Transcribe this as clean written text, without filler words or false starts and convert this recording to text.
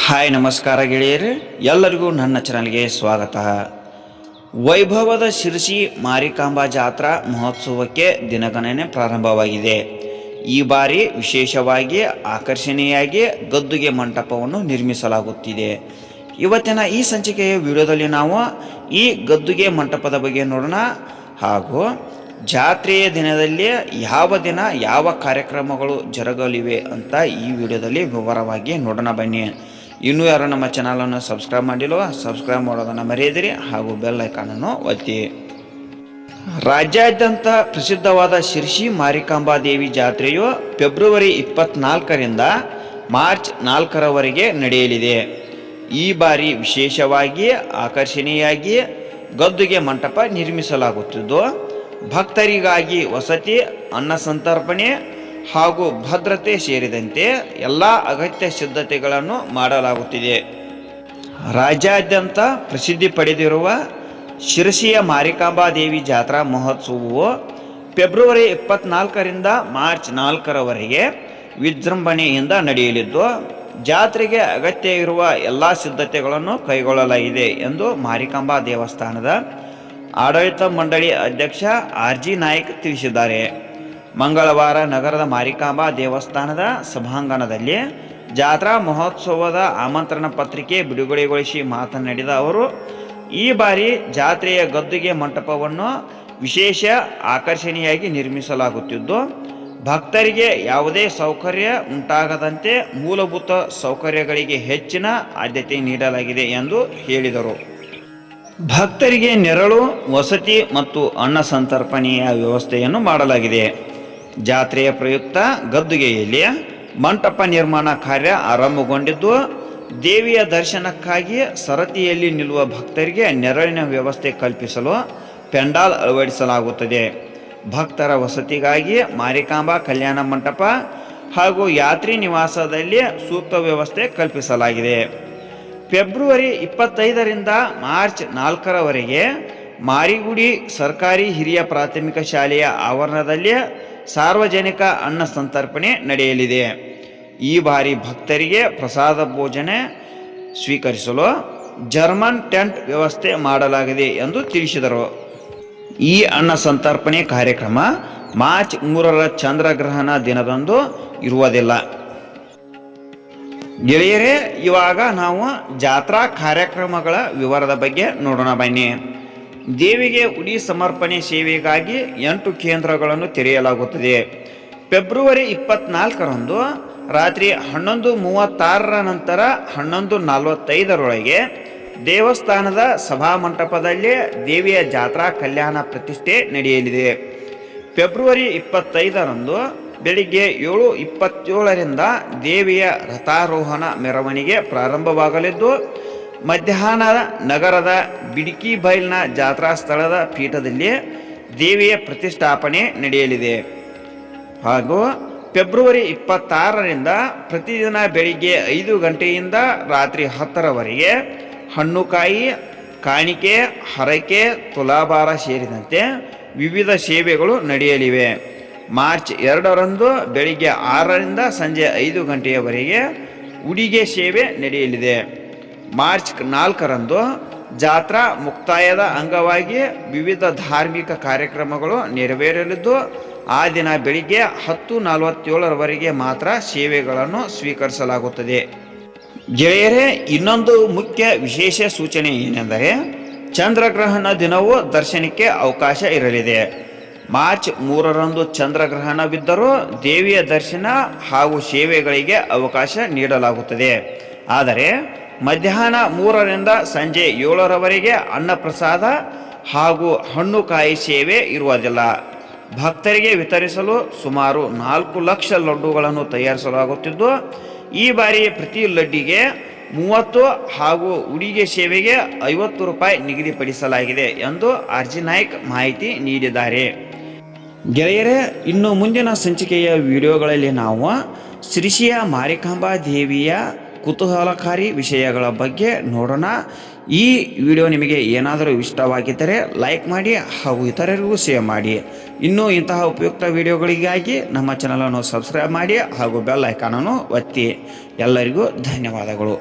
Hi ನಮಸ್ಕಾರ ಗೆಳೆಯರೇ, ಎಲ್ಲರಿಗೂ ನನ್ನ ಚಾನಲ್ಗೆ ಸ್ವಾಗತ. ವೈಭವದ ಶಿರಸಿ ಮಾರಿಕಾಂಬಾ ಜಾತ್ರಾ ಮಹೋತ್ಸವಕ್ಕೆ ದಿನಗಣನೆ ಪ್ರಾರಂಭವಾಗಿದೆ. ಈ ಬಾರಿ ವಿಶೇಷವಾಗಿ ಆಕರ್ಷಣೀಯವಾಗಿ ಗದ್ದುಗೆ ಮಂಟಪವನ್ನು ನಿರ್ಮಿಸಲಾಗುತ್ತಿದೆ. ಇವತ್ತಿನ ಈ ಸಂಚಿಕೆಯ ವಿಡಿಯೋದಲ್ಲಿ ನಾವು ಈ ಗದ್ದುಗೆ ಮಂಟಪದ ಬಗ್ಗೆ ನೋಡೋಣ, ಹಾಗೂ ಜಾತ್ರೆಯ ದಿನದಲ್ಲಿ ಯಾವ ದಿನ ಯಾವ ಕಾರ್ಯಕ್ರಮಗಳು ಜರುಗಲಿವೆ ಅಂತ ಈ ವಿಡಿಯೋದಲ್ಲಿ ವಿವರವಾಗಿ ನೋಡೋಣ ಬನ್ನಿ. ಇನ್ನೂ ಯಾರು ನಮ್ಮ ಚಾನಲನ್ನು ಸಬ್ಸ್ಕ್ರೈಬ್ ಮಾಡಿಲ್ವೋ ಸಬ್ಸ್ಕ್ರೈಬ್ ಮಾಡೋದನ್ನು ಮರೆಯದಿರಿ, ಹಾಗೂ ಬೆಲ್ ಐಕಾನನ್ನು ಒತ್ತಿ. ರಾಜ್ಯಾದ್ಯಂತ ಪ್ರಸಿದ್ಧವಾದ ಶಿರಸಿ ಮಾರಿಕಾಂಬಾ ದೇವಿ ಜಾತ್ರೆಯು ಫೆಬ್ರವರಿ 24ರಿಂದ ಮಾರ್ಚ್ 4ರವರೆಗೆ ನಡೆಯಲಿದೆ. ಈ ಬಾರಿ ವಿಶೇಷವಾಗಿ ಆಕರ್ಷಣೀಯವಾಗಿ ಗದ್ದುಗೆ ಮಂಟಪ ನಿರ್ಮಿಸಲಾಗುತ್ತಿದ್ದು, ಭಕ್ತರಿಗಾಗಿ ವಸತಿ, ಅನ್ನ ಸಂತರ್ಪಣೆ ಹಾಗೂ ಭದ್ರತೆ ಸೇರಿದಂತೆ ಎಲ್ಲ ಅಗತ್ಯ ಸಿದ್ಧತೆಗಳನ್ನು ಮಾಡಲಾಗುತ್ತಿದೆ. ರಾಜ್ಯಾದ್ಯಂತ ಪ್ರಸಿದ್ಧಿ ಪಡೆದಿರುವ ಶಿರಸಿಯ ಮಾರಿಕಾಂಬಾ ದೇವಿ ಜಾತ್ರಾ ಮಹೋತ್ಸವವು ಫೆಬ್ರವರಿ 24ರಿಂದ ಮಾರ್ಚ್ 4ರವರೆಗೆ ವಿಜೃಂಭಣೆಯಿಂದ ನಡೆಯಲಿದ್ದು, ಜಾತ್ರೆಗೆ ಅಗತ್ಯ ಇರುವ ಎಲ್ಲ ಸಿದ್ಧತೆಗಳನ್ನು ಕೈಗೊಳ್ಳಲಾಗಿದೆ ಎಂದು ಮಾರಿಕಾಂಬಾ ದೇವಸ್ಥಾನದ ಆಡಳಿತ ಮಂಡಳಿ ಅಧ್ಯಕ್ಷ ಆರ್.ಜಿ. ನಾಯ್ಕ್ ತಿಳಿಸಿದ್ದಾರೆ. ಮಂಗಳವಾರ ನಗರದ ಮಾರಿಕಾಂಬಾ ದೇವಸ್ಥಾನದ ಸಭಾಂಗಣದಲ್ಲಿ ಜಾತ್ರಾ ಮಹೋತ್ಸವದ ಆಮಂತ್ರಣ ಪತ್ರಿಕೆ ಬಿಡುಗಡೆಗೊಳಿಸಿ ಮಾತನಾಡಿದ ಅವರು, ಈ ಬಾರಿ ಜಾತ್ರೆಯ ಗದ್ದುಗೆ ಮಂಟಪವನ್ನು ವಿಶೇಷ ಆಕರ್ಷಣೀಯವಾಗಿ ನಿರ್ಮಿಸಲಾಗುತ್ತಿದ್ದು, ಭಕ್ತರಿಗೆ ಯಾವುದೇ ಸೌಕರ್ಯ ಉಂಟಾಗದಂತೆ ಮೂಲಭೂತ ಸೌಕರ್ಯಗಳಿಗೆ ಹೆಚ್ಚಿನ ಆದ್ಯತೆ ನೀಡಲಾಗಿದೆ ಎಂದು ಹೇಳಿದರು. ಭಕ್ತರಿಗೆ ನೆರಳು, ವಸತಿ ಮತ್ತು ಅನ್ನ ಸಂತರ್ಪಣೆಯ ವ್ಯವಸ್ಥೆಯನ್ನು ಮಾಡಲಾಗಿದೆ. ಜಾತ್ರೆಯ ಪ್ರಯುಕ್ತ ಗದ್ದುಗೆಯಲ್ಲಿ ಮಂಟಪ ನಿರ್ಮಾಣ ಕಾರ್ಯ ಆರಂಭಗೊಂಡಿದ್ದು, ದೇವಿಯ ದರ್ಶನಕ್ಕಾಗಿ ಸರತಿಯಲ್ಲಿ ನಿಲ್ಲುವ ಭಕ್ತರಿಗೆ ನೆರಳಿನ ವ್ಯವಸ್ಥೆ ಕಲ್ಪಿಸಲು ಪೆಂಡಾಲ್ ಅಳವಡಿಸಲಾಗುತ್ತದೆ. ಭಕ್ತರ ವಸತಿಗಾಗಿ ಮಾರಿಕಾಂಬಾ ಕಲ್ಯಾಣ ಮಂಟಪ ಹಾಗೂ ಯಾತ್ರಿ ನಿವಾಸದಲ್ಲಿ ಸೂಕ್ತ ವ್ಯವಸ್ಥೆ ಕಲ್ಪಿಸಲಾಗಿದೆ. ಫೆಬ್ರವರಿ 25ರಿಂದ ಮಾರ್ಚ್ 4ರವರೆಗೆ ಮಾರಿಗುಡಿ ಸರ್ಕಾರಿ ಹಿರಿಯ ಪ್ರಾಥಮಿಕ ಶಾಲೆಯ ಆವರಣದಲ್ಲಿ ಸಾರ್ವಜನಿಕ ಅನ್ನ ಸಂತರ್ಪಣೆ ನಡೆಯಲಿದೆ. ಈ ಬಾರಿ ಭಕ್ತರಿಗೆ ಪ್ರಸಾದ ಭೋಜನ ಸ್ವೀಕರಿಸಲು ಜರ್ಮನ್ ಟೆಂಟ್ ವ್ಯವಸ್ಥೆ ಮಾಡಲಾಗಿದೆ ಎಂದು ತಿಳಿಸಿದರು. ಈ ಅನ್ನ ಸಂತರ್ಪಣೆ ಕಾರ್ಯಕ್ರಮ ಮಾರ್ಚ್ 3ರ ಚಂದ್ರಗ್ರಹಣ ದಿನದಂದು ಇರುವುದಿಲ್ಲ. ಗೆಳೆಯರೇ, ಇವಾಗ ನಾವು ಜಾತ್ರಾ ಕಾರ್ಯಕ್ರಮಗಳ ವಿವರದ ಬಗ್ಗೆ ನೋಡೋಣ ಬನ್ನಿ. ದೇವಿಗೆ ಉಡಿ ಸಮರ್ಪಣೆ ಸೇವೆಗಾಗಿ 8 ಕೇಂದ್ರಗಳನ್ನು ತೆರೆಯಲಾಗುತ್ತದೆ. ಫೆಬ್ರವರಿ 24ರಂದು ರಾತ್ರಿ 11:36ರ ನಂತರ 11:45ರೊಳಗೆ ದೇವಸ್ಥಾನದ ಸಭಾಮಂಟಪದಲ್ಲಿ ದೇವಿಯ ಜಾತ್ರಾ ಕಲ್ಯಾಣ ಪ್ರತಿಷ್ಠೆ ನಡೆಯಲಿದೆ. ಫೆಬ್ರವರಿ 25ರಂದು ಬೆಳಿಗ್ಗೆ 7:27ರಿಂದ ದೇವಿಯ ರಥಾರೋಹಣ ಮೆರವಣಿಗೆ ಪ್ರಾರಂಭವಾಗಲಿದ್ದು, ಮಧ್ಯಾಹ್ನ ನಗರದ ಬಿಡಿಕಿ ಬೈಲ್ನ ಜಾತ್ರಾ ಸ್ಥಳದ ಪೀಠದಲ್ಲಿ ದೇವಿಯ ಪ್ರತಿಷ್ಠಾಪನೆ ನಡೆಯಲಿದೆ. ಹಾಗೂ ಫೆಬ್ರವರಿ 26ರಿಂದ ಪ್ರತಿದಿನ ಬೆಳಿಗ್ಗೆ 5 ಗಂಟೆಯಿಂದ ರಾತ್ರಿ 10ರವರೆಗೆ ಹಣ್ಣುಕಾಯಿ, ಕಾಣಿಕೆ, ಹರಕೆ, ತುಲಾಭಾರ ಸೇರಿದಂತೆ ವಿವಿಧ ಸೇವೆಗಳು ನಡೆಯಲಿವೆ. ಮಾರ್ಚ್ 2ರಂದು ಬೆಳಿಗ್ಗೆ 6ರಿಂದ ಸಂಜೆ 5 ಗಂಟೆಯವರೆಗೆ ಉಡಿಗೆ ಸೇವೆ ನಡೆಯಲಿದೆ. ಮಾರ್ಚ್ 4ರಂದು ಜಾತ್ರಾ ಮುಕ್ತಾಯದ ಅಂಗವಾಗಿ ವಿವಿಧ ಧಾರ್ಮಿಕ ಕಾರ್ಯಕ್ರಮಗಳು ನೆರವೇರಲಿದ್ದು, ಆ ದಿನ ಬೆಳಿಗ್ಗೆ 10:47ರವರೆಗೆ ಮಾತ್ರ ಸೇವೆಗಳನ್ನು ಸ್ವೀಕರಿಸಲಾಗುತ್ತದೆ. ಗೆಳೆಯರೇ, ಇನ್ನೊಂದು ಮುಖ್ಯ ವಿಶೇಷ ಸೂಚನೆ ಏನೆಂದರೆ, ಚಂದ್ರಗ್ರಹಣ ದಿನವೂ ದರ್ಶನಕ್ಕೆ ಅವಕಾಶ ಇರಲಿದೆ. ಮಾರ್ಚ್ 3ರಂದು ಚಂದ್ರಗ್ರಹಣವಿದ್ದರೂ ದೇವಿಯ ದರ್ಶನ ಹಾಗೂ ಸೇವೆಗಳಿಗೆ ಅವಕಾಶ ನೀಡಲಾಗುತ್ತದೆ. ಆದರೆ ಮಧ್ಯಾಹ್ನ 3ರಿಂದ ಸಂಜೆ 7ರವರೆಗೆ ಅನ್ನಪ್ರಸಾದ ಹಾಗೂ ಹಣ್ಣುಕಾಯಿ ಸೇವೆ ಇರುವುದಿಲ್ಲ. ಭಕ್ತರಿಗೆ ವಿತರಿಸಲು ಸುಮಾರು 4 ಲಕ್ಷ ಲಡ್ಡುಗಳನ್ನು ತಯಾರಿಸಲಾಗುತ್ತಿದ್ದು, ಈ ಬಾರಿ ಪ್ರತಿ ಲಡ್ಡಿಗೆ 30 ಹಾಗೂ ಉಡಿಗೆ ಸೇವೆಗೆ 50 ರೂಪಾಯಿ ನಿಗದಿಪಡಿಸಲಾಗಿದೆ ಎಂದು ಆರ್.ಜಿ. ನಾಯ್ಕ್ ಮಾಹಿತಿ ನೀಡಿದ್ದಾರೆ. ಗೆಳೆಯರೇ, ಇನ್ನು ಮುಂದಿನ ಸಂಚಿಕೆಯ ವಿಡಿಯೋಗಳಲ್ಲಿ ನಾವು ಶಿರಸಿಯ ಮಾರಿಕಾಂಬಾ ದೇವಿಯ ಕುತೂಹಲಕಾರಿ ವಿಷಯಗಳ ಬಗ್ಗೆ ನೋಡೋಣ. ಈ ವಿಡಿಯೋ ನಿಮಗೆ ಏನಾದರೂ ಇಷ್ಟವಾಗಿದ್ದರೆ ಲೈಕ್ ಮಾಡಿ ಹಾಗೂ ಇತರರಿಗೂ ಶೇರ್ ಮಾಡಿ. ಇನ್ನೂ ಇಂತಹ ಉಪಯುಕ್ತ ವಿಡಿಯೋಗಳಿಗಾಗಿ ನಮ್ಮ ಚಾನಲನ್ನು ಸಬ್ಸ್ಕ್ರೈಬ್ ಮಾಡಿ ಹಾಗೂ ಬೆಲ್ ಐಕಾನನ್ನು ಒತ್ತಿ. ಎಲ್ಲರಿಗೂ ಧನ್ಯವಾದಗಳು.